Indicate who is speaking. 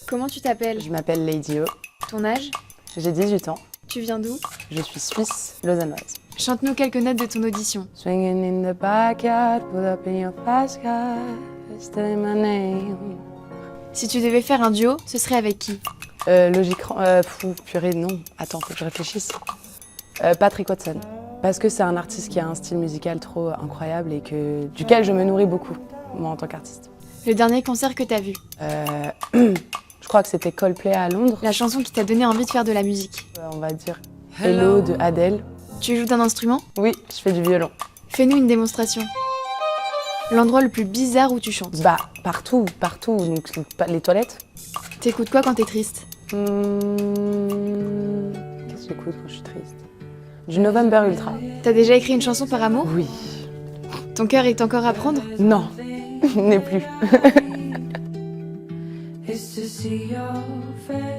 Speaker 1: Comment tu t'appelles?
Speaker 2: Je m'appelle Lady O,
Speaker 1: Ton âge?
Speaker 2: j'ai 18 ans,
Speaker 1: Tu viens d'où?
Speaker 2: je suis suisse, lausannoise.
Speaker 1: Chante-nous quelques notes de ton audition.
Speaker 2: Swinging in the backyard, pull up in your fast car, say my name.
Speaker 1: Si tu devais faire un duo, ce serait avec qui?
Speaker 2: Purée, non. Attends, faut que je réfléchisse. Patrick Watson. Parce que c'est un artiste qui a un style musical trop incroyable et duquel je me nourris beaucoup, moi en tant qu'artiste.
Speaker 1: Le dernier concert que t'as vu?
Speaker 2: Je crois que c'était Coldplay à Londres.
Speaker 1: La chanson qui t'a donné envie de faire de la musique?
Speaker 2: On va dire Hello de Adele.
Speaker 1: Tu joues d'un instrument?
Speaker 2: Oui, je fais du violon.
Speaker 1: Fais-nous une démonstration. L'endroit le plus bizarre où tu chantes?
Speaker 2: Bah, partout. Donc, les toilettes.
Speaker 1: T'écoutes quoi quand t'es triste?
Speaker 2: Qu'est-ce que j'écoute quand je suis triste? Du November Ultra.
Speaker 1: T'as déjà écrit une chanson par amour?
Speaker 2: Oui.
Speaker 1: Ton cœur est encore à prendre?
Speaker 2: Non, il n'est plus.
Speaker 3: Is to see your face.